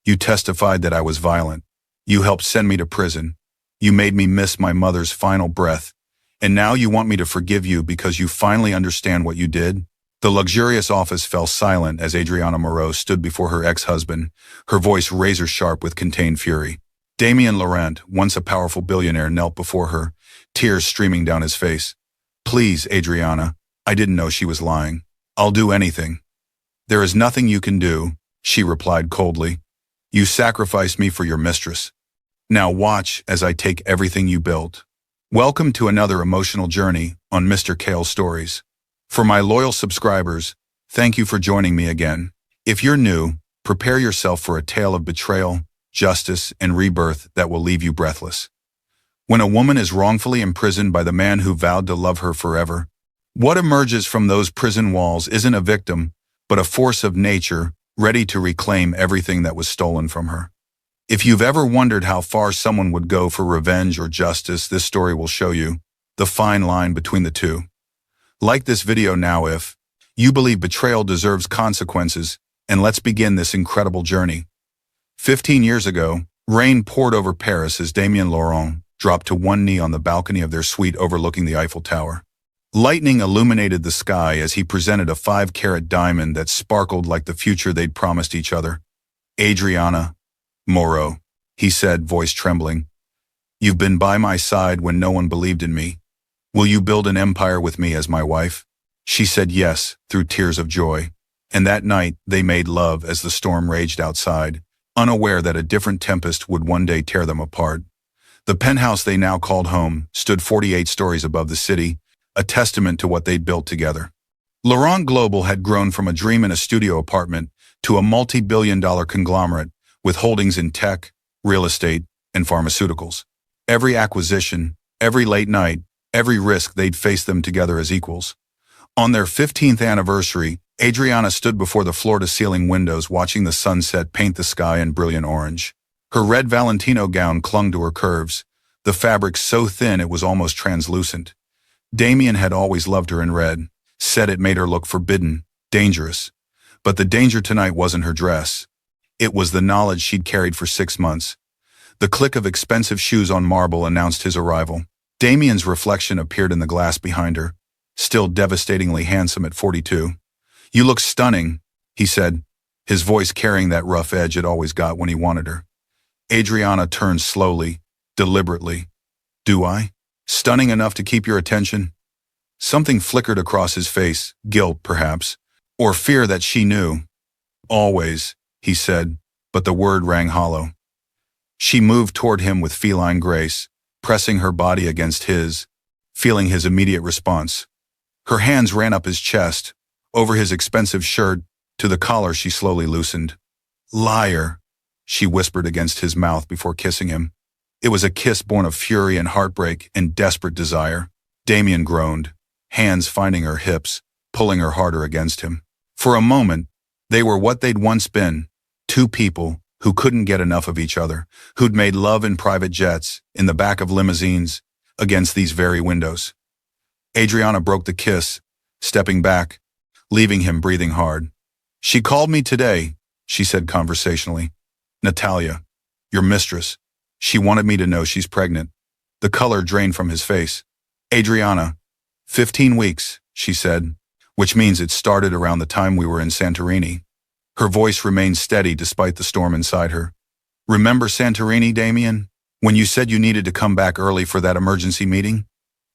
You testified that I was violent. You helped send me to prison. You made me miss my mother's final breath. And now you want me to forgive you because you finally understand what you did? The luxurious office fell silent as Adriana Moreau stood before her ex-husband, her voice razor-sharp with contained fury. Damien Laurent, once a powerful billionaire, knelt before her, tears streaming down his face. Please, Adriana, I didn't know she was lying. I'll do anything. There is nothing you can do, she replied coldly. You sacrificed me for your mistress. Now watch as I take everything you built. Welcome to another emotional journey on Mr. Cael Stories. For my loyal subscribers, thank you for joining me again. If you're new, prepare yourself for a tale of betrayal, justice, and rebirth that will leave you breathless. When a woman is wrongfully imprisoned by the man who vowed to love her forever, what emerges from those prison walls isn't a victim, but a force of nature ready to reclaim everything that was stolen from her. If you've ever wondered how far someone would go for revenge or justice, this story will show you the fine line between the two. Like this video now if you believe betrayal deserves consequences, and let's begin this incredible journey. 15 years ago, rain poured over Paris as Damien Laurent dropped to one knee on the balcony of their suite overlooking the Eiffel Tower. Lightning illuminated the sky as he presented a 5-carat diamond that sparkled like the future they'd promised each other. Adriana Moreau, he said, voice trembling. You've been by my side when no one believed in me. Will you build an empire with me as my wife? She said yes, through tears of joy. And that night, they made love as the storm raged outside, unaware that a different tempest would one day tear them apart. The penthouse they now called home stood 48 stories above the city, a testament to what they'd built together. Laurent Global had grown from a dream in a studio apartment to a multi-billion-dollar conglomerate with holdings in tech, real estate, and pharmaceuticals. Every acquisition, every late night, every risk, they'd faced them together as equals. On their 15th anniversary, Adriana stood before the floor-to-ceiling windows watching the sunset paint the sky in brilliant orange. Her red Valentino gown clung to her curves, the fabric so thin it was almost translucent. Damien had always loved her in red, said it made her look forbidden, dangerous. But the danger tonight wasn't her dress. It was the knowledge she'd carried for 6 months. The click of expensive shoes on marble announced his arrival. Damien's reflection appeared in the glass behind her, still devastatingly handsome at 42. You look stunning, he said, his voice carrying that rough edge it always got when he wanted her. Adriana turned slowly, deliberately. Do I? Stunning enough to keep your attention? Something flickered across his face, guilt perhaps, or fear that she knew. Always, he said, but the word rang hollow. She moved toward him with feline grace, pressing her body against his, feeling his immediate response. Her hands ran up his chest, over his expensive shirt, to the collar she slowly loosened. Liar, she whispered against his mouth before kissing him. It was a kiss born of fury and heartbreak and desperate desire. Damien groaned, hands finding her hips, pulling her harder against him. For a moment, they were what they'd once been, two people who couldn't get enough of each other, who'd made love in private jets, in the back of limousines, against these very windows. Adriana broke the kiss, stepping back, leaving him breathing hard. She called me today, she said conversationally. Natalia, your mistress. She wanted me to know she's pregnant. The color drained from his face. Adriana, 15 weeks, she said, which means it started around the time we were in Santorini. Her voice remained steady despite the storm inside her. Remember Santorini, Damien? When you said you needed to come back early for that emergency meeting?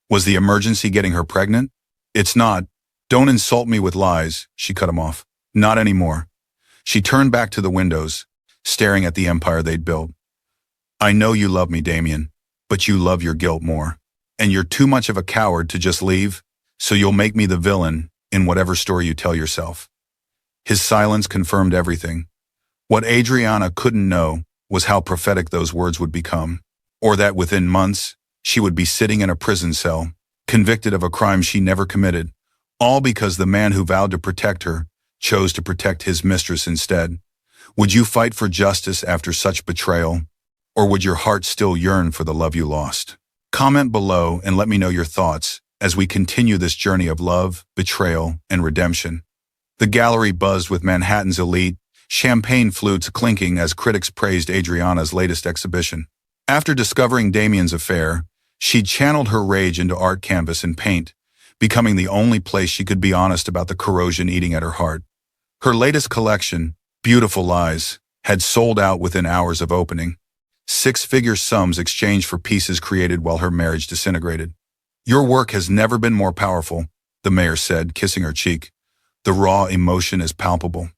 Was the emergency getting her pregnant? It's not. Don't insult me with lies, she cut him off. Not anymore. She turned back to the windows, staring at the empire they'd built. I know you love me, Damien, but you love your guilt more. And you're too much of a coward to just leave, so you'll make me the villain in whatever story you tell yourself. His silence confirmed everything. What Adriana couldn't know was how prophetic those words would become, or that within months, she would be sitting in a prison cell, convicted of a crime she never committed, all because the man who vowed to protect her chose to protect his mistress instead. Would you fight for justice after such betrayal, or would your heart still yearn for the love you lost? Comment below and let me know your thoughts as we continue this journey of love, betrayal, and redemption. The gallery buzzed with Manhattan's elite, champagne flutes clinking as critics praised Adriana's latest exhibition. After discovering Damien's affair, she'd channeled her rage into art canvas and paint, becoming the only place she could be honest about the corrosion eating at her heart. Her latest collection, Beautiful Lies, had sold out within hours of opening. Six-figure sums exchanged for pieces created while her marriage disintegrated. "Your work has never been more powerful," the mayor said, kissing her cheek. "The raw emotion is palpable."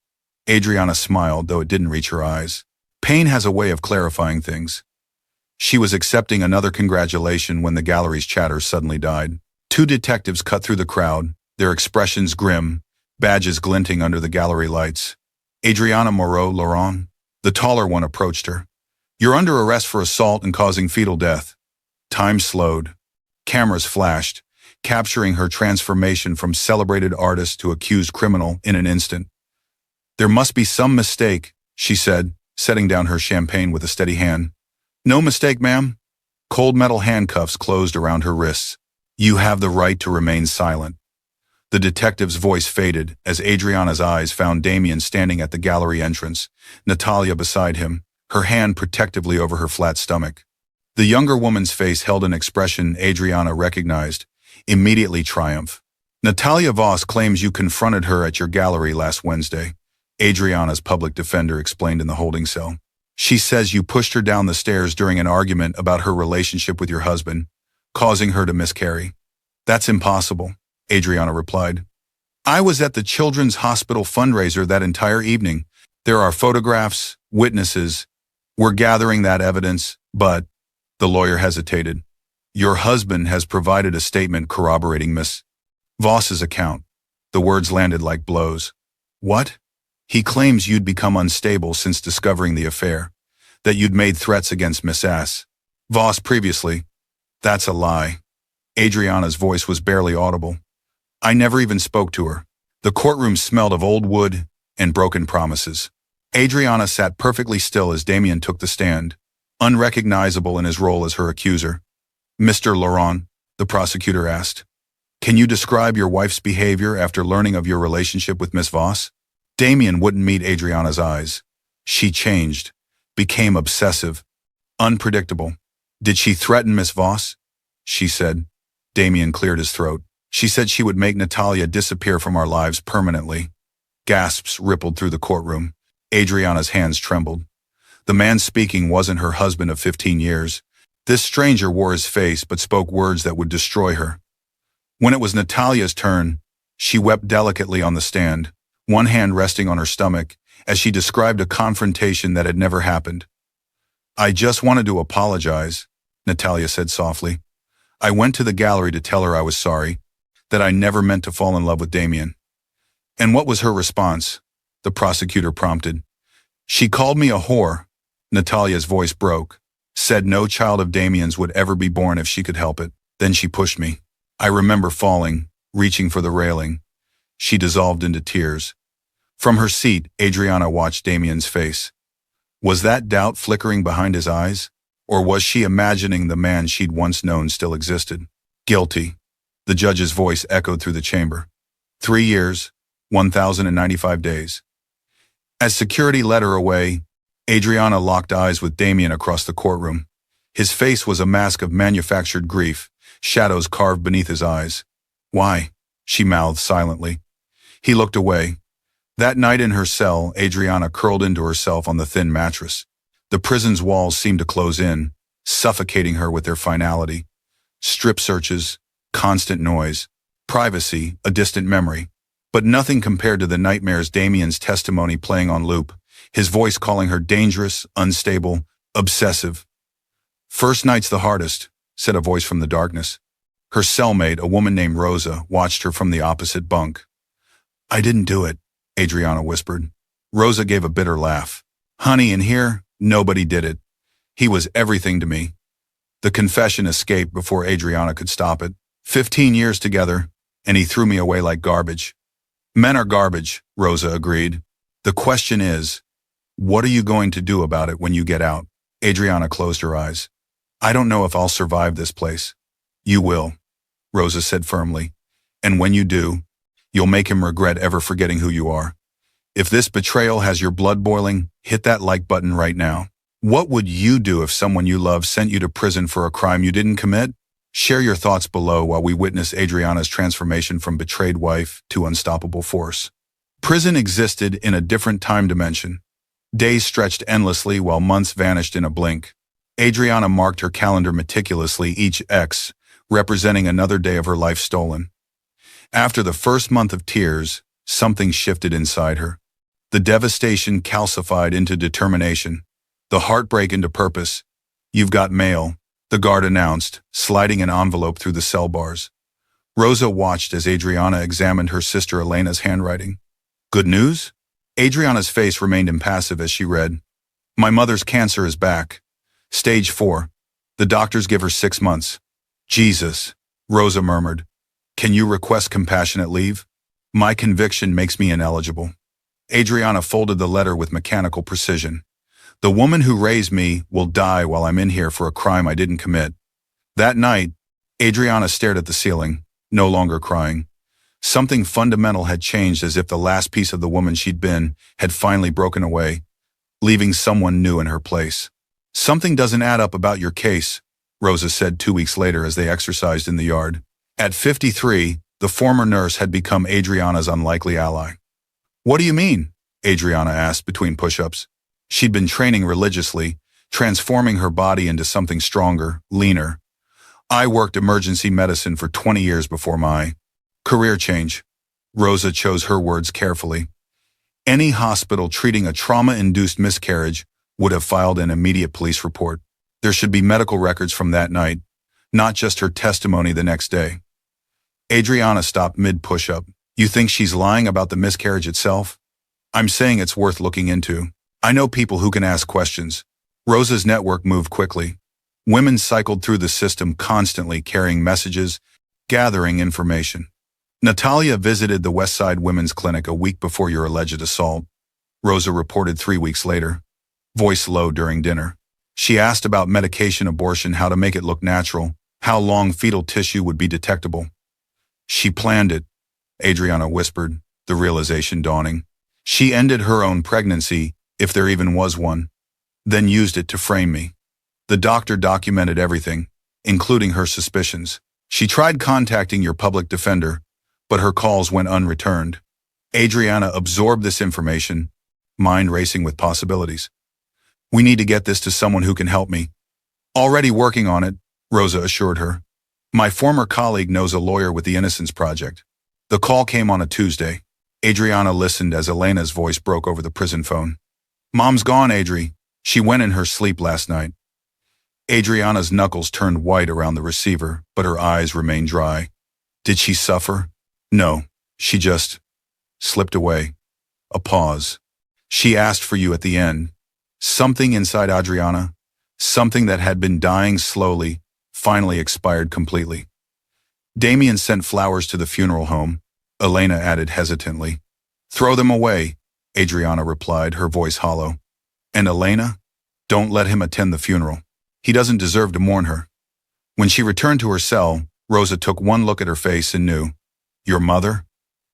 Adriana smiled, though it didn't reach her eyes. Pain has a way of clarifying things. She was accepting another congratulation when the gallery's chatter suddenly died. Two detectives cut through the crowd, their expressions grim, badges glinting under the gallery lights. "Adriana Moreau-Laurent?" The taller one approached her. "You're under arrest for assault and causing fetal death." Time slowed. Cameras flashed, capturing her transformation from celebrated artist to accused criminal in an instant. "There must be some mistake," she said, setting down her champagne with a steady hand. "No mistake, ma'am." Cold metal handcuffs closed around her wrists. "You have the right to remain silent." The detective's voice faded as Adriana's eyes found Damien standing at the gallery entrance, Natalia beside him, her hand protectively over her flat stomach. The younger woman's face held an expression Adriana recognized, immediately triumph. "Natalia Voss claims you confronted her at your gallery last Wednesday," Adriana's public defender explained in the holding cell. "She says you pushed her down the stairs during an argument about her relationship with your husband, causing her to miscarry." "That's impossible," Adriana replied. "I was at the Children's Hospital fundraiser that entire evening. There are photographs, witnesses. We're gathering that evidence, but..." The lawyer hesitated. "Your husband has provided a statement corroborating Miss Voss's account." The words landed like blows. "What?" "He claims you'd become unstable since discovering the affair, that you'd made threats against Miss Voss previously." "That's a lie." Adriana's voice was barely audible. "I never even spoke to her." The courtroom smelled of old wood and broken promises. Adriana sat perfectly still as Damien took the stand, unrecognizable in his role as her accuser. "Mr. Laurent," the prosecutor asked, "can you describe your wife's behavior after learning of your relationship with Miss Voss?" Damien wouldn't meet Adriana's eyes. She changed, became obsessive, unpredictable. "Did she threaten Miss Voss?" she said. Damien cleared his throat. "She said she would make Natalia disappear from our lives permanently." Gasps rippled through the courtroom. Adriana's hands trembled. The man speaking wasn't her husband of 15 years. This stranger wore his face but spoke words that would destroy her. When it was Natalia's turn, she wept delicately on the stand, one hand resting on her stomach, as she described a confrontation that had never happened. "I just wanted to apologize," Natalia said softly. "I went to the gallery to tell her I was sorry, that I never meant to fall in love with Damien." "And what was her response?" the prosecutor prompted. "She called me a whore." Natalia's voice broke. "Said no child of Damien's would ever be born if she could help it. Then she pushed me. I remember falling, reaching for the railing." She dissolved into tears. From her seat, Adriana watched Damien's face. Was that doubt flickering behind his eyes? Or was she imagining the man she'd once known still existed? "Guilty." The judge's voice echoed through the chamber. 3 years, 1,095 days. As security led her away, Adriana locked eyes with Damien across the courtroom. His face was a mask of manufactured grief, shadows carved beneath his eyes. "Why?" she mouthed silently. He looked away. That night in her cell, Adriana curled into herself on the thin mattress. The prison's walls seemed to close in, suffocating her with their finality. Strip searches, constant noise, privacy, a distant memory. But nothing compared to the nightmares Damien's testimony playing on loop, his voice calling her dangerous, unstable, obsessive. "First night's the hardest," said a voice from the darkness. Her cellmate, a woman named Rosa, watched her from the opposite bunk. "I didn't do it," Adriana whispered. Rosa gave a bitter laugh. "Honey, in here, nobody did it. He was everything to me." The confession escaped before Adriana could stop it. 15 years together, and he threw me away like garbage. "Men are garbage," Rosa agreed. "The question is, what are you going to do about it when you get out?" Adriana closed her eyes. "I don't know if I'll survive this place." "You will," Rosa said firmly. "And when you do, you'll make him regret ever forgetting who you are." If this betrayal has your blood boiling, hit that like button right now. What would you do if someone you love sent you to prison for a crime you didn't commit? Share your thoughts below while we witness Adriana's transformation from betrayed wife to unstoppable force. Prison existed in a different time dimension. Days stretched endlessly while months vanished in a blink. Adriana marked her calendar meticulously, each X representing another day of her life stolen. After the first month of tears, something shifted inside her. The devastation calcified into determination, the heartbreak into purpose. "You've got mail," the guard announced, sliding an envelope through the cell bars. Rosa watched as Adriana examined her sister Elena's handwriting. "Good news?" Adriana's face remained impassive as she read. "My mother's cancer is back. Stage 4. The doctors give her 6 months." "Jesus," Rosa murmured. "Can you request compassionate leave? My conviction makes me ineligible." Adriana folded the letter with mechanical precision. "The woman who raised me will die while I'm in here for a crime I didn't commit." That night, Adriana stared at the ceiling, no longer crying. Something fundamental had changed, as if the last piece of the woman she'd been had finally broken away, leaving someone new in her place. "Something doesn't add up about your case," Rosa said 2 weeks later as they exercised in the yard. At 53, the former nurse had become Adriana's unlikely ally. "What do you mean?" Adriana asked between push-ups. She'd been training religiously, transforming her body into something stronger, leaner. "I worked emergency medicine for 20 years before my career change." Rosa chose her words carefully. Any hospital treating a trauma-induced miscarriage would have filed an immediate police report. There should be medical records from that night, not just her testimony the next day. Adriana stopped mid-push-up. "You think she's lying about the miscarriage itself?" "I'm saying it's worth looking into. I know people who can ask questions." Rosa's network moved quickly. Women cycled through the system constantly, carrying messages, gathering information. "Natalia visited the Westside Women's Clinic a week before your alleged assault," Rosa reported 3 weeks later, voice low during dinner. "She asked about medication abortion, how to make it look natural, how long fetal tissue would be detectable." "She planned it," Adriana whispered, the realization dawning. "She ended her own pregnancy, if there even was one, then used it to frame me. The doctor documented everything, including her suspicions. She tried contacting your public defender, but her calls went unreturned." Adriana absorbed this information, mind racing with possibilities. "We need to get this to someone who can help me." "Already working on it," Rosa assured her. "My former colleague knows a lawyer with the Innocence Project." The call came on a Tuesday. Adriana listened as Elena's voice broke over the prison phone. "Mom's gone, Adri. She went in her sleep last night." Adriana's knuckles turned white around the receiver, but her eyes remained dry. "Did she suffer?" "No, she just slipped away." A pause. "She asked for you at the end." Something inside Adriana, something that had been dying slowly, finally expired completely. "Damien sent flowers to the funeral home," Elena added hesitantly. "Throw them away," Adriana replied, her voice hollow. "And Elena? Don't let him attend the funeral. He doesn't deserve to mourn her." When she returned to her cell, Rosa took one look at her face and knew. "Your mother?"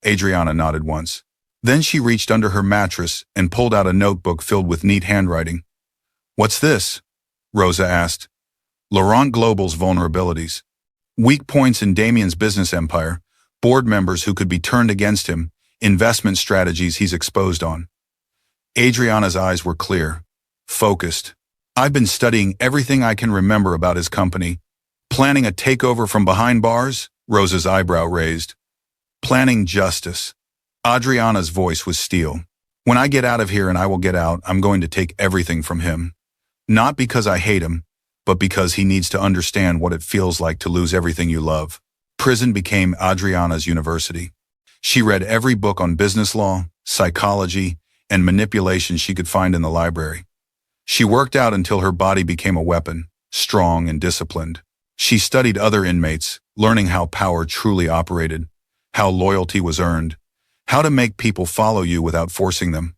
Adriana nodded once. Then she reached under her mattress and pulled out a notebook filled with neat handwriting. "What's this?" Rosa asked. "Laurent Global's vulnerabilities. Weak points in Damien's business empire, board members who could be turned against him, investment strategies he's exposed on." Adriana's eyes were clear, focused. "I've been studying everything I can remember about his company." "Planning a takeover from behind bars?" Rosa's eyebrow raised. "Planning justice." Adriana's voice was steel. "When I get out of here, and I will get out, I'm going to take everything from him. Not because I hate him, but because he needs to understand what it feels like to lose everything you love." Prison became Adriana's university. She read every book on business law, psychology, and manipulation she could find in the library. She worked out until her body became a weapon, strong and disciplined. She studied other inmates, learning how power truly operated, how loyalty was earned, how to make people follow you without forcing them.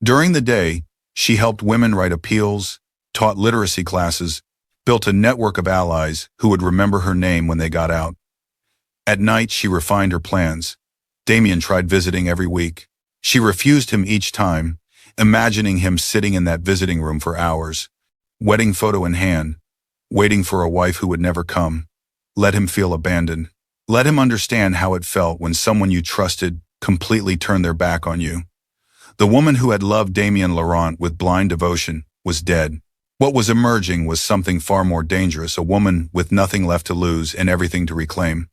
During the day, she helped women write appeals, taught literacy classes, built a network of allies who would remember her name when they got out. At night, she refined her plans. Damien tried visiting every week. She refused him each time, imagining him sitting in that visiting room for hours, wedding photo in hand, waiting for a wife who would never come. Let him feel abandoned. Let him understand how it felt when someone you trusted completely turned their back on you. The woman who had loved Damien Laurent with blind devotion was dead. What was emerging was something far more dangerous, a woman with nothing left to lose and everything to reclaim.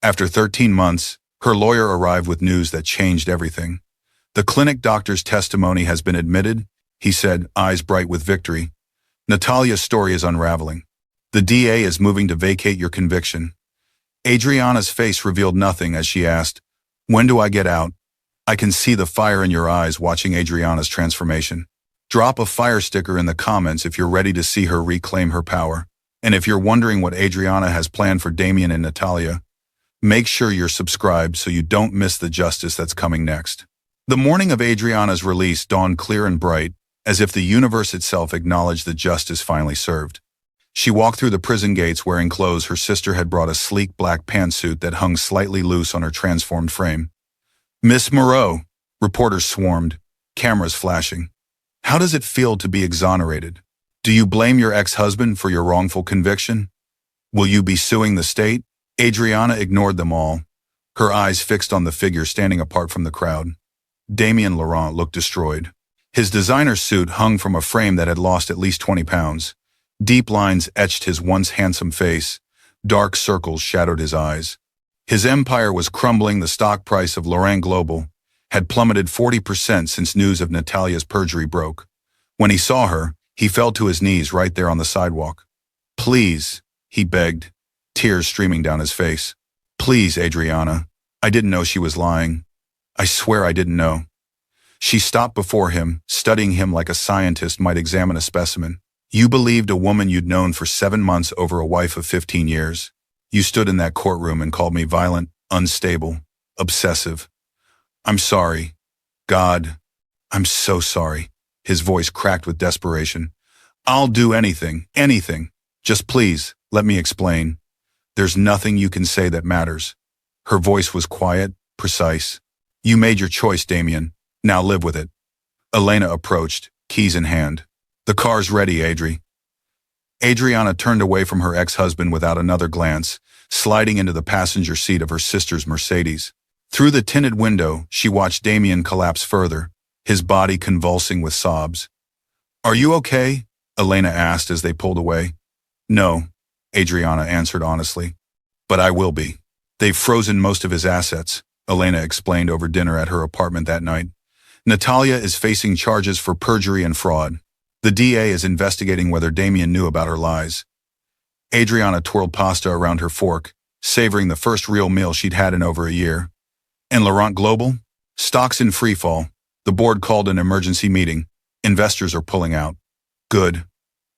After 13 months, her lawyer arrived with news that changed everything. The clinic doctor's testimony has been admitted, he said, eyes bright with victory. Natalia's story is unraveling. The DA is moving to vacate your conviction. Adriana's face revealed nothing as she asked, "When do I get out?" I can see the fire in your eyes watching Adriana's transformation. Drop a fire sticker in the comments if you're ready to see her reclaim her power. And if you're wondering what Adriana has planned for Damien and Natalia, make sure you're subscribed so you don't miss the justice that's coming next. The morning of Adriana's release dawned clear and bright, as if the universe itself acknowledged the justice finally served. She walked through the prison gates wearing clothes her sister had brought, a sleek black pantsuit that hung slightly loose on her transformed frame. "Miss Moreau," reporters swarmed, cameras flashing. "How does it feel to be exonerated? Do you blame your ex-husband for your wrongful conviction? Will you be suing the state?" Adriana ignored them all, her eyes fixed on the figure standing apart from the crowd. Damien Laurent looked destroyed. His designer suit hung from a frame that had lost at least 20 pounds. Deep lines etched his once handsome face. Dark circles shadowed his eyes. His empire was crumbling. The stock price of Laurent Global had plummeted 40% since news of Natalia's perjury broke. When he saw her, he fell to his knees right there on the sidewalk. "Please," he begged, tears streaming down his face. "Please, Adriana. I didn't know she was lying. I swear I didn't know." She stopped before him, studying him like a scientist might examine a specimen. "You believed a woman you'd known for 7 months over a wife of 15 years. You stood in that courtroom and called me violent, unstable, obsessive. I'm sorry. God, I'm so sorry." His voice cracked with desperation. "I'll do anything, anything. Just please, let me explain. There's nothing you can say that matters." Her voice was quiet, precise. "You made your choice, Damien. Now live with it." Elena approached, keys in hand. "The car's ready, Adri." Adriana turned away from her ex-husband without another glance, sliding into the passenger seat of her sister's Mercedes. Through the tinted window, she watched Damien collapse further, his body convulsing with sobs. "Are you okay?" Elena asked as they pulled away. "No," Adriana answered honestly. "But I will be. They've frozen most of his assets," Elena explained over dinner at her apartment that night. "Natalia is facing charges for perjury and fraud. The DA is investigating whether Damien knew about her lies." Adriana twirled pasta around her fork, savoring the first real meal she'd had in over a year. "And Laurent Global? Stocks in freefall. The board called an emergency meeting. Investors are pulling out." "Good."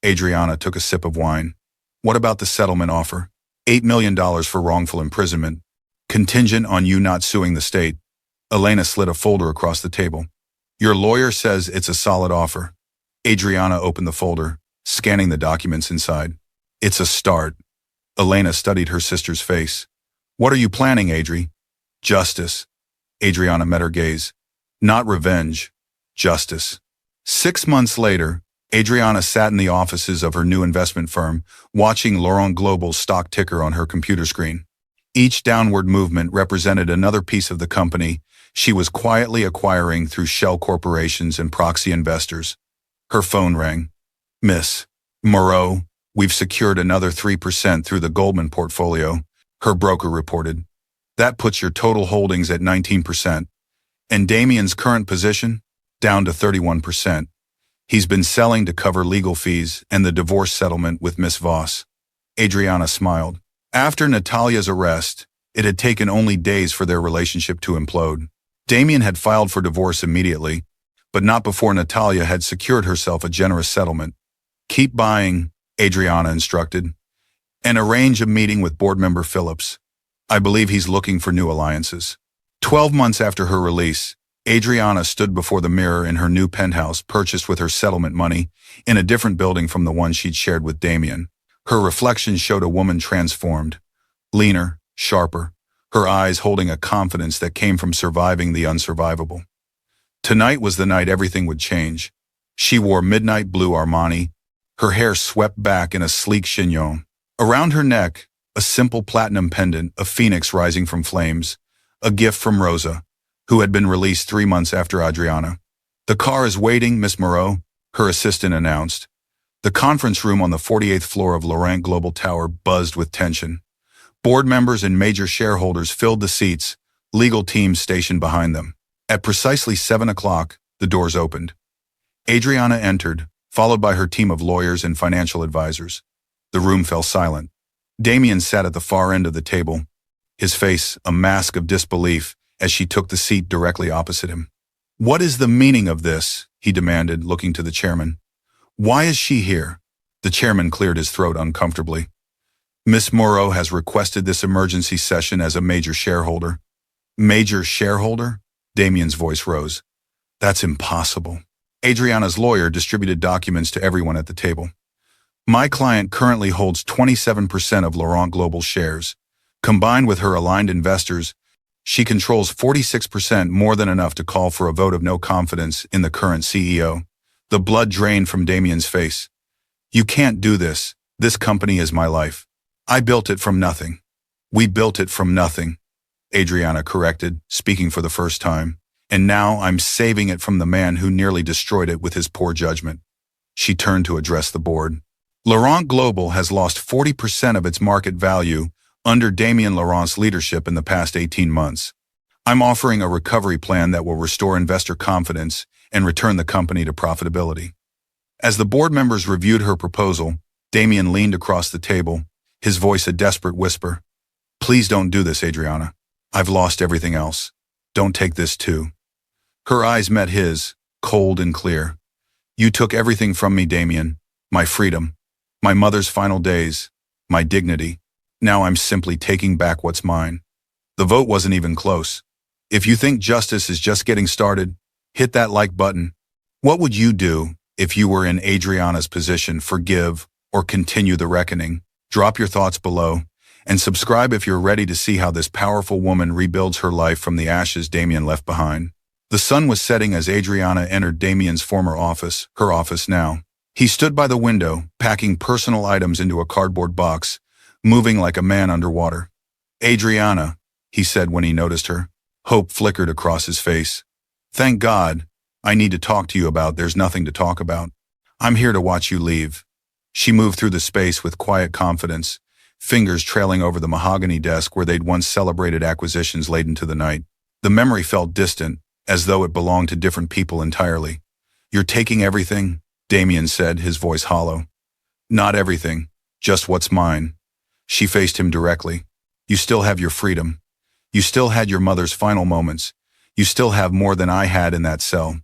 Adriana took a sip of wine. "What about the settlement offer? $8 million for wrongful imprisonment. Contingent on you not suing the state." Elena slid a folder across the table. "Your lawyer says it's a solid offer." Adriana opened the folder, scanning the documents inside. "It's a start." Elena studied her sister's face. "What are you planning, Adri?" "Justice." Adriana met her gaze. "Not revenge. Justice." 6 months later, Adriana sat in the offices of her new investment firm, watching Laurent Global's stock ticker on her computer screen. Each downward movement represented another piece of the company she was quietly acquiring through shell corporations and proxy investors. Her phone rang. "Miss Moreau, we've secured another 3% through the Goldman portfolio," her broker reported. "That puts your total holdings at 19%. And Damien's current position? Down to 31%. He's been selling to cover legal fees and the divorce settlement with Miss Voss." Adriana smiled. After Natalia's arrest, it had taken only days for their relationship to implode. Damien had filed for divorce immediately, but not before Natalia had secured herself a generous settlement. "Keep buying," Adriana instructed, "and arrange a meeting with board member Phillips. I believe he's looking for new alliances." 12 months after her release, Adriana stood before the mirror in her new penthouse purchased with her settlement money in a different building from the one she'd shared with Damien. Her reflection showed a woman transformed, leaner, sharper, her eyes holding a confidence that came from surviving the unsurvivable. Tonight was the night everything would change. She wore midnight blue Armani, her hair swept back in a sleek chignon. Around her neck, a simple platinum pendant, a phoenix rising from flames, a gift from Rosa, who had been released 3 months after Adriana. "The car is waiting, Miss Moreau," her assistant announced. The conference room on the 48th floor of Laurent Global Tower buzzed with tension. Board members and major shareholders filled the seats, legal teams stationed behind them. At precisely 7 o'clock, the doors opened. Adriana entered, followed by her team of lawyers and financial advisors. The room fell silent. Damien sat at the far end of the table, his face a mask of disbelief as she took the seat directly opposite him. "What is the meaning of this?" he demanded, looking to the chairman. "Why is she here?" The chairman cleared his throat uncomfortably. "Miss Moreau has requested this emergency session as a major shareholder." "Major shareholder?" Damien's voice rose. "That's impossible." Adriana's lawyer distributed documents to everyone at the table. "My client currently holds 27% of Laurent Global shares. Combined with her aligned investors, she controls 46%, more than enough to call for a vote of no confidence in the current CEO. The blood drained from Damien's face. "You can't do this. This company is my life. I built it from nothing." "We built it from nothing," Adriana corrected, speaking for the first time. "And now I'm saving it from the man who nearly destroyed it with his poor judgment." She turned to address the board. "Laurent Global has lost 40% of its market value under Damien Laurent's leadership in the past 18 months. I'm offering a recovery plan that will restore investor confidence and return the company to profitability." As the board members reviewed her proposal, Damien leaned across the table, his voice a desperate whisper. "Please don't do this, Adriana. I've lost everything else. Don't take this too." Her eyes met his, cold and clear. "You took everything from me, Damien. My freedom, my mother's final days, my dignity. Now I'm simply taking back what's mine." The vote wasn't even close. If you think justice is just getting started, hit that like button. What would you do if you were in Adriana's position? Forgive or continue the reckoning? Drop your thoughts below and subscribe if you're ready to see how this powerful woman rebuilds her life from the ashes Damien left behind. The sun was setting as Adriana entered Damien's former office, her office now. He stood by the window, packing personal items into a cardboard box, moving like a man underwater. "Adriana," he said when he noticed her. Hope flickered across his face. "Thank God. I need to talk to you about there's nothing to talk about. I'm here to watch you leave." She moved through the space with quiet confidence, fingers trailing over the mahogany desk where they'd once celebrated acquisitions late into the night. The memory felt distant, as though it belonged to different people entirely. "You're taking everything?" Damien said, his voice hollow. "Not everything, just what's mine." She faced him directly. "You still have your freedom. You still had your mother's final moments. You still have more than I had in that cell."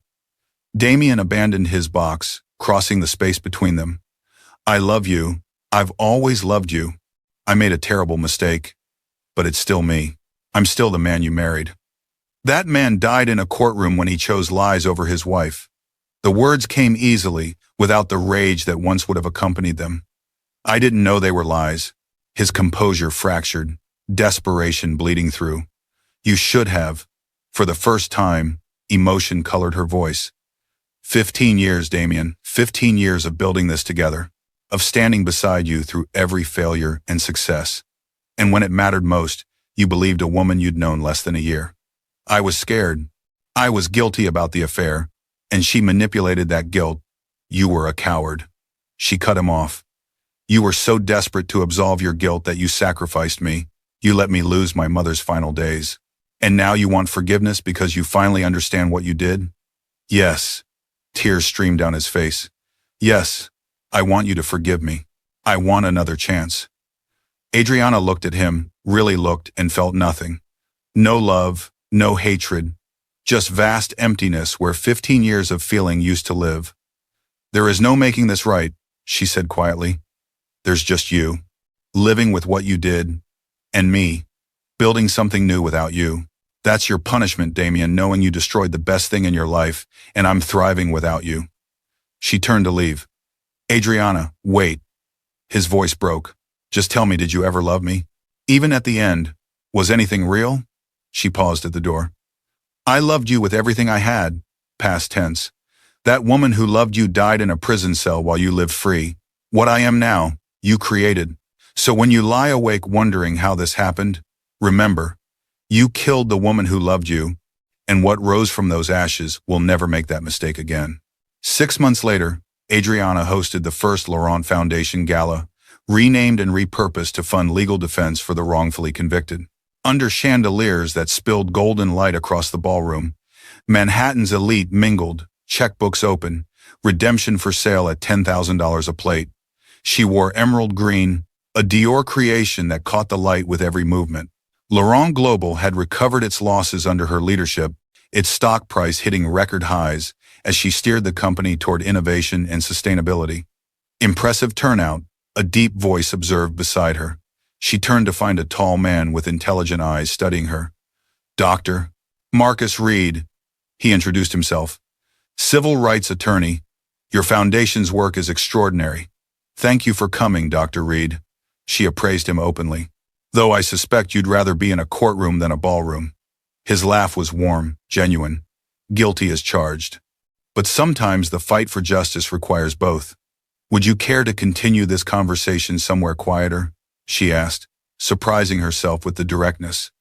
Damien abandoned his box, crossing the space between them. "I love you. I've always loved you. I made a terrible mistake, but it's still me. I'm still the man you married." That man died in a courtroom when he chose lies over his wife. The words came easily, without the rage that once would have accompanied them. "I didn't know they were lies." His composure fractured, desperation bleeding through. "You should have." For the first time, emotion colored her voice. 15 years, Damien, 15 years of building this together, of standing beside you through every failure and success. And when it mattered most, you believed a woman you'd known less than a year. I was scared. I was guilty about the affair, and she manipulated that guilt. You were a coward." She cut him off. "You were so desperate to absolve your guilt that you sacrificed me. You let me lose my mother's final days. And now you want forgiveness because you finally understand what you did?" "Yes." Tears streamed down his face. "Yes, I want you to forgive me. I want another chance." Adriana looked at him, really looked, and felt nothing. No love, no hatred, just vast emptiness where 15 years of feeling used to live. "There is no making this right," she said quietly. "There's just you, living with what you did, and me, building something new without you. That's your punishment, Damien, knowing you destroyed the best thing in your life, and I'm thriving without you." She turned to leave. "Adriana, wait." His voice broke. "Just tell me, did you ever love me? Even at the end, was anything real?" She paused at the door. "I loved you with everything I had, past tense. That woman who loved you died in a prison cell while you lived free. What I am now, you created. So when you lie awake wondering how this happened, remember, you killed the woman who loved you, and what rose from those ashes will never make that mistake again. 6 months later, Adriana hosted the first Laurent Foundation Gala, renamed and repurposed to fund legal defense for the wrongfully convicted. Under chandeliers that spilled golden light across the ballroom, Manhattan's elite mingled, checkbooks open, redemption for sale at $10,000 a plate. She wore emerald green, a Dior creation that caught the light with every movement. Laurent Global had recovered its losses under her leadership, its stock price hitting record highs as she steered the company toward innovation and sustainability. Impressive turnout, a deep voice observed beside her. She turned to find a tall man with intelligent eyes studying her. Dr. Marcus Reed, he introduced himself. Civil rights attorney, your foundation's work is extraordinary. Thank you for coming, Dr. Reed. She appraised him openly. Though I suspect you'd rather be in a courtroom than a ballroom. His laugh was warm, genuine. Guilty as charged. But sometimes the fight for justice requires both. Would you care to continue this conversation somewhere quieter? She asked, surprising herself with the directness.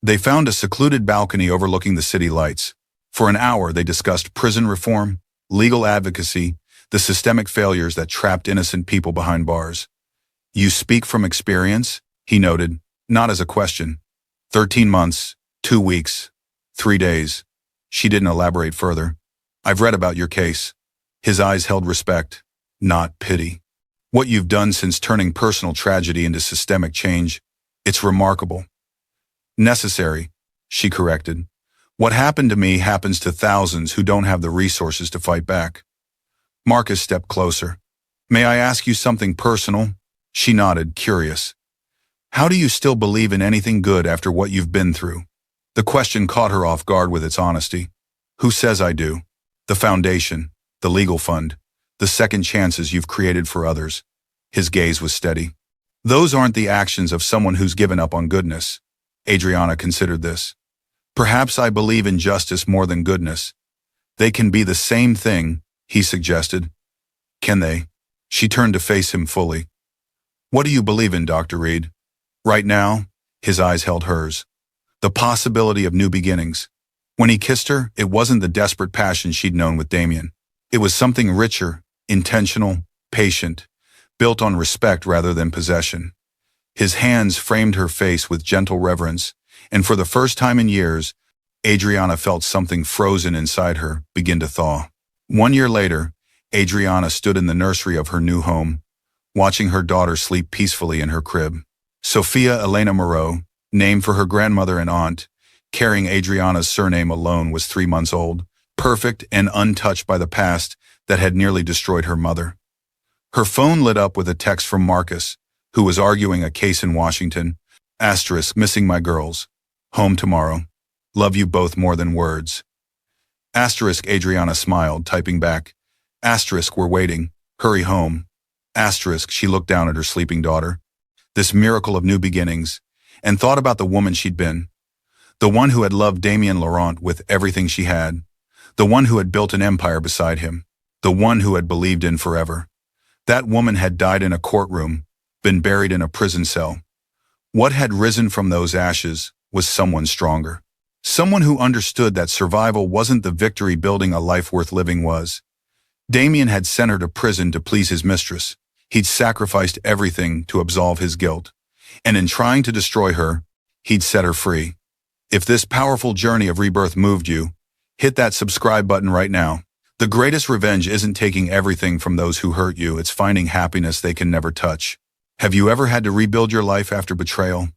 They found a secluded balcony overlooking the city lights. For an hour they discussed prison reform, legal advocacy, the systemic failures that trapped innocent people behind bars. You speak from experience? He noted, not as a question. 13 months, 2 weeks, 3 days. She didn't elaborate further. I've read about your case. His eyes held respect, not pity. What you've done since turning personal tragedy into systemic change, it's remarkable. Necessary, she corrected. What happened to me happens to thousands who don't have the resources to fight back. Marcus stepped closer. May I ask you something personal? She nodded, curious. How do you still believe in anything good after what you've been through? The question caught her off guard with its honesty. Who says I do? The foundation, the legal fund, the second chances you've created for others. His gaze was steady. Those aren't the actions of someone who's given up on goodness. Adriana considered this. Perhaps I believe in justice more than goodness. They can be the same thing, he suggested. Can they? She turned to face him fully. What do you believe in, Dr. Reed? Right now, his eyes held hers. The possibility of new beginnings. When he kissed her, it wasn't the desperate passion she'd known with Damien. It was something richer, intentional, patient, built on respect rather than possession. His hands framed her face with gentle reverence, and for the first time in years, Adriana felt something frozen inside her begin to thaw. 1 year later, Adriana stood in the nursery of her new home, watching her daughter sleep peacefully in her crib. Sophia Elena Moreau, named for her grandmother and aunt, carrying Adriana's surname alone, was 3 months old, perfect and untouched by the past that had nearly destroyed her mother. Her phone lit up with a text from Marcus, who was arguing a case in Washington. Asterisk, missing my girls. Home tomorrow. Love you both more than words. Asterisk, Adriana smiled, typing back. Asterisk, we're waiting. Hurry home. Asterisk, she looked down at her sleeping daughter. This miracle of new beginnings, and thought about the woman she'd been. The one who had loved Damien Laurent with everything she had. The one who had built an empire beside him. The one who had believed in forever. That woman had died in a courtroom, been buried in a prison cell. What had risen from those ashes was someone stronger. Someone who understood that survival wasn't the victory building a life worth living was. Damien had sent her to prison to please his mistress. He'd sacrificed everything to absolve his guilt. And in trying to destroy her, he'd set her free. If this powerful journey of rebirth moved you, hit that subscribe button right now. The greatest revenge isn't taking everything from those who hurt you, it's finding happiness they can never touch. Have you ever had to rebuild your life after betrayal?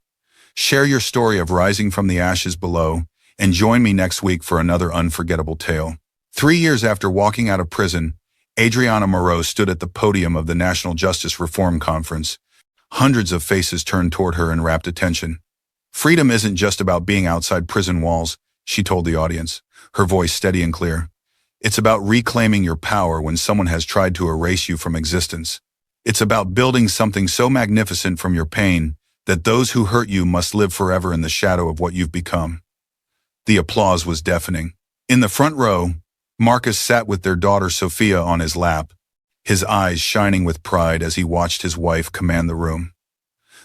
Share your story of rising from the ashes below, and join me next week for another unforgettable tale. 3 years after walking out of prison, Adriana Moreau stood at the podium of the National Justice Reform Conference. Hundreds of faces turned toward her in rapt attention. Freedom isn't just about being outside prison walls, she told the audience, her voice steady and clear. It's about reclaiming your power when someone has tried to erase you from existence. It's about building something so magnificent from your pain that those who hurt you must live forever in the shadow of what you've become. The applause was deafening. In the front row, Marcus sat with their daughter Sophia on his lap, his eyes shining with pride as he watched his wife command the room.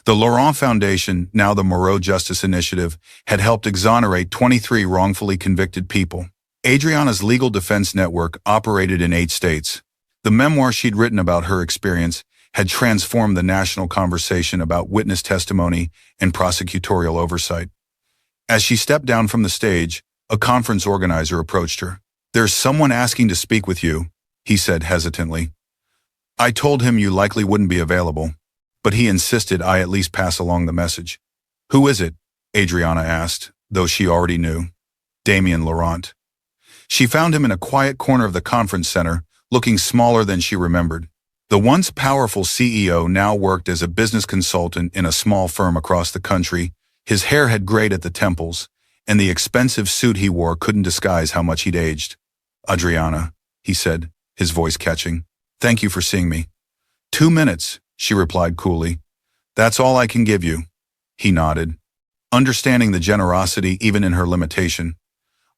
The Laurent Foundation, now the Moreau Justice Initiative, had helped exonerate 23 wrongfully convicted people. Adriana's legal defense network operated in 8 states. The memoir she'd written about her experience had transformed the national conversation about witness testimony and prosecutorial oversight. As she stepped down from the stage, a conference organizer approached her. "There's someone asking to speak with you," he said hesitantly. "I told him you likely wouldn't be available, but he insisted I at least pass along the message." "Who is it?" Adriana asked, though she already knew. "Damien Laurent." She found him in a quiet corner of the conference center, looking smaller than she remembered. The once powerful CEO now worked as a business consultant in a small firm across the country. His hair had grayed at the temples, and the expensive suit he wore couldn't disguise how much he'd aged. "Adriana," he said, his voice catching. "Thank you for seeing me." 2 minutes, she replied coolly. "That's all I can give you." He nodded, understanding the generosity even in her limitation.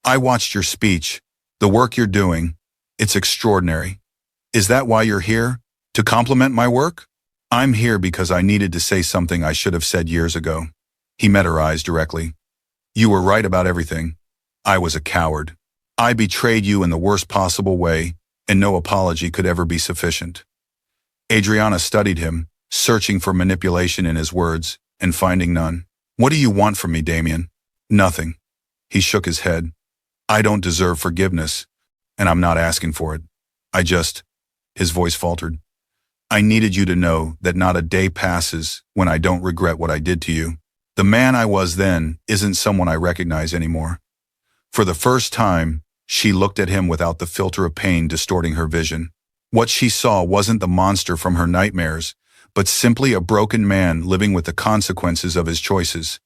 "I watched your speech. The work you're doing, it's extraordinary. Is that why you're here? To compliment my work?" "I'm here because I needed to say something I should have said years ago." He met her eyes directly. "You were right about everything. I was a coward. I betrayed you in the worst possible way, and no apology could ever be sufficient." Adriana studied him, searching for manipulation in his words, and finding none. "What do you want from me, Damien?" "Nothing." He shook his head. "I don't deserve forgiveness, and I'm not asking for it. His voice faltered. "I needed you to know that not a day passes when I don't regret what I did to you. The man I was then isn't someone I recognize anymore." For the first time, she looked at him without the filter of pain distorting her vision. What she saw wasn't the monster from her nightmares, but simply a broken man living with the consequences of his choices.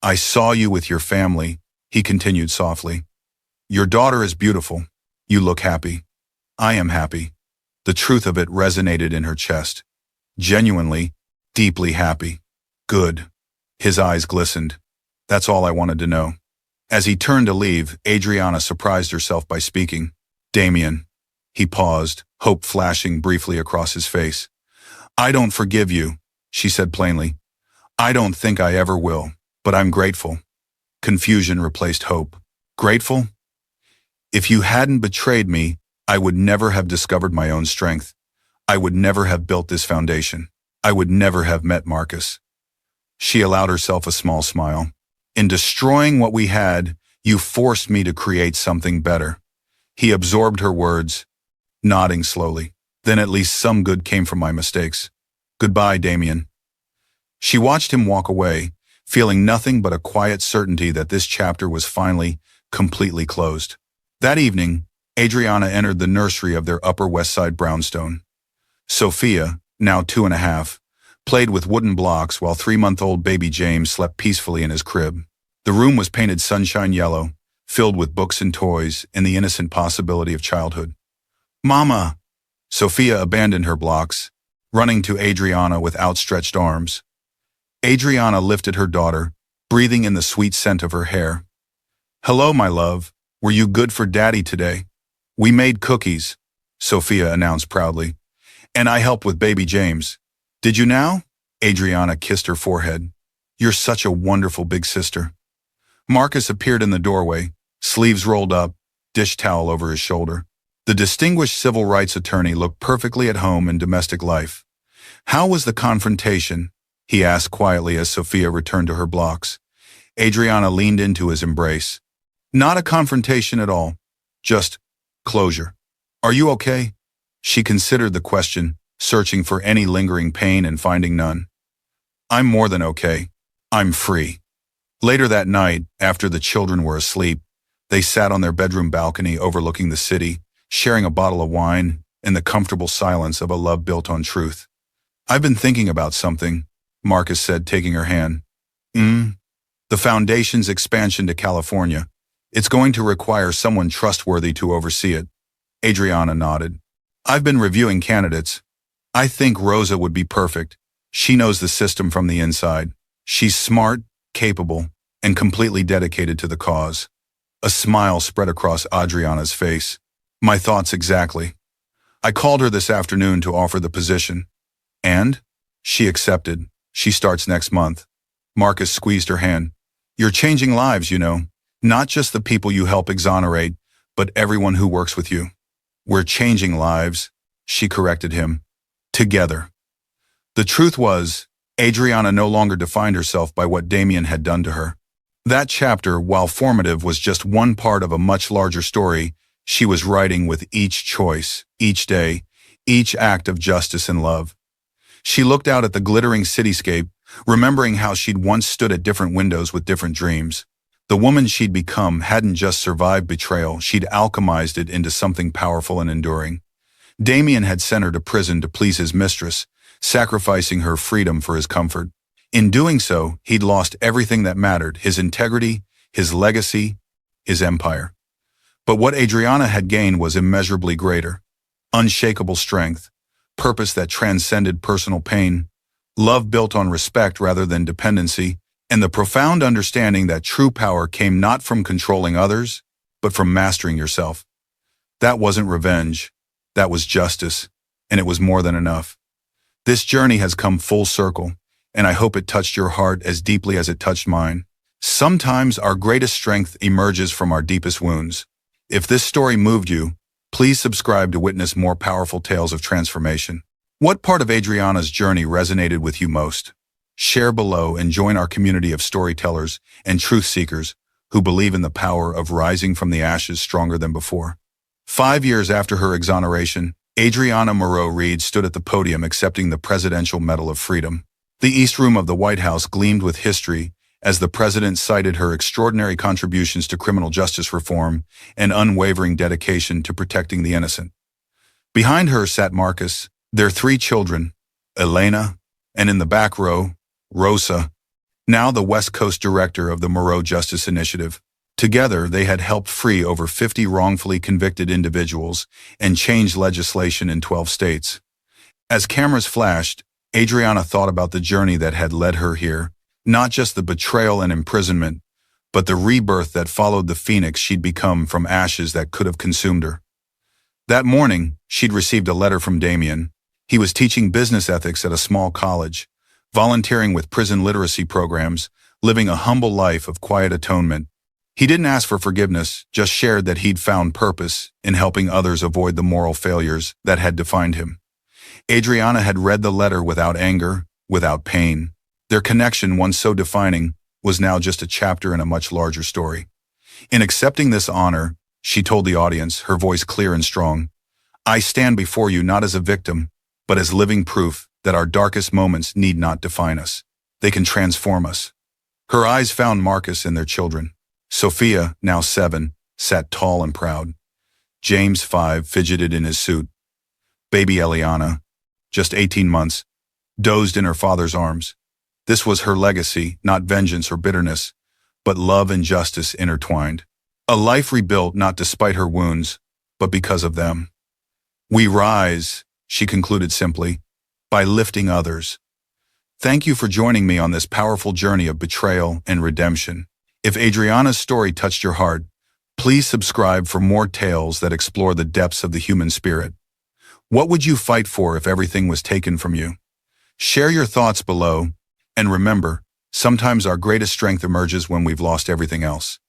"I saw you with your family," he continued softly. "Your daughter is beautiful. You look happy. I am happy." The truth of it resonated in her chest. Genuinely, deeply happy. "Good." His eyes glistened. "That's all I wanted to know." As he turned to leave, Adriana surprised herself by speaking. "Damien." He paused, hope flashing briefly across his face. "I don't forgive you," she said plainly. "I don't think I ever will, but I'm grateful." Confusion replaced hope. "Grateful?" "If you hadn't betrayed me, I would never have discovered my own strength. I would never have built this foundation. I would never have met Marcus." She allowed herself a small smile. "In destroying what we had, you forced me to create something better." He absorbed her words, nodding slowly. "Then at least some good came from my mistakes. Goodbye, Damien." She watched him walk away, feeling nothing but a quiet certainty that this chapter was finally, completely closed. That evening, Adriana entered the nursery of their Upper West Side brownstone. Sophia, now 2.5, played with wooden blocks while 3-month-old baby James slept peacefully in his crib. The room was painted sunshine yellow, filled with books and toys and the innocent possibility of childhood. "Mama!" Sophia abandoned her blocks, running to Adriana with outstretched arms. Adriana lifted her daughter, breathing in the sweet scent of her hair. "Hello, my love. Were you good for Daddy today?" "We made cookies," Sophia announced proudly. "And I helped with baby James." "Did you now?" Adriana kissed her forehead. "You're such a wonderful big sister." Marcus appeared in the doorway, sleeves rolled up, dish towel over his shoulder. The distinguished civil rights attorney looked perfectly at home in domestic life. "How was the confrontation?" he asked quietly as Sophia returned to her blocks. Adriana leaned into his embrace. "Not a confrontation at all. Just closure." "Are you okay?" She considered the question, searching for any lingering pain and finding none. "I'm more than okay. I'm free." Later that night, after the children were asleep, they sat on their bedroom balcony overlooking the city, sharing a bottle of wine in the comfortable silence of a love built on truth. "I've been thinking about something," Marcus said, taking her hand. The Foundation's expansion to California. It's going to require someone trustworthy to oversee it." Adriana nodded. "I've been reviewing candidates. I think Rosa would be perfect. She knows the system from the inside. She's smart, capable, and completely dedicated to the cause." A smile spread across Adriana's face. My thoughts exactly. I called her this afternoon to offer the position. And? She accepted. She starts next month. Marcus squeezed her hand. You're changing lives, you know. Not just the people you help exonerate, but everyone who works with you. We're changing lives, she corrected him. Together. The truth was, Adriana no longer defined herself by what Damien had done to her. That chapter, while formative, was just one part of a much larger story she was writing with each choice, each day, each act of justice and love. She looked out at the glittering cityscape, remembering how she'd once stood at different windows with different dreams. The woman she'd become hadn't just survived betrayal, she'd alchemized it into something powerful and enduring. Damien had sent her to prison to please his mistress, sacrificing her freedom for his comfort. In doing so, he'd lost everything that mattered, his integrity, his legacy, his empire. But what Adriana had gained was immeasurably greater. Unshakable strength, purpose that transcended personal pain, love built on respect rather than dependency, and the profound understanding that true power came not from controlling others, but from mastering yourself. That wasn't revenge, that was justice, and it was more than enough. This journey has come full circle, and I hope it touched your heart as deeply as it touched mine. Sometimes our greatest strength emerges from our deepest wounds. If this story moved you, please subscribe to witness more powerful tales of transformation. What part of Adriana's journey resonated with you most? Share below and join our community of storytellers and truth seekers who believe in the power of rising from the ashes stronger than before. 5 years after her exoneration, Adriana Moreau-Reed stood at the podium accepting the Presidential Medal of Freedom. The East Room of the White House gleamed with history as the president cited her extraordinary contributions to criminal justice reform and unwavering dedication to protecting the innocent. Behind her sat Marcus, their 3 children, Elena, and in the back row, Rosa, now the West Coast director of the Moreau Justice Initiative. Together, they had helped free over 50 wrongfully convicted individuals and change legislation in 12 states. As cameras flashed, Adriana thought about the journey that had led her here, not just the betrayal and imprisonment, but the rebirth that followed the phoenix she'd become from ashes that could have consumed her. That morning, she'd received a letter from Damien. He was teaching business ethics at a small college, volunteering with prison literacy programs, living a humble life of quiet atonement. He didn't ask for forgiveness, just shared that he'd found purpose in helping others avoid the moral failures that had defined him. Adriana had read the letter without anger, without pain. Their connection, once so defining, was now just a chapter in a much larger story. In accepting this honor, she told the audience, her voice clear and strong, I stand before you not as a victim, but as living proof that our darkest moments need not define us. They can transform us. Her eyes found Marcus and their children. Sophia, now 7, sat tall and proud. James, 5, fidgeted in his suit. Baby Eliana, just 18 months, dozed in her father's arms. This was her legacy, not vengeance or bitterness, but love and justice intertwined. A life rebuilt not despite her wounds, but because of them. We rise, she concluded simply, by lifting others. Thank you for joining me on this powerful journey of betrayal and redemption. If Adriana's story touched your heart, please subscribe for more tales that explore the depths of the human spirit. What would you fight for if everything was taken from you? Share your thoughts below, and remember, sometimes our greatest strength emerges when we've lost everything else.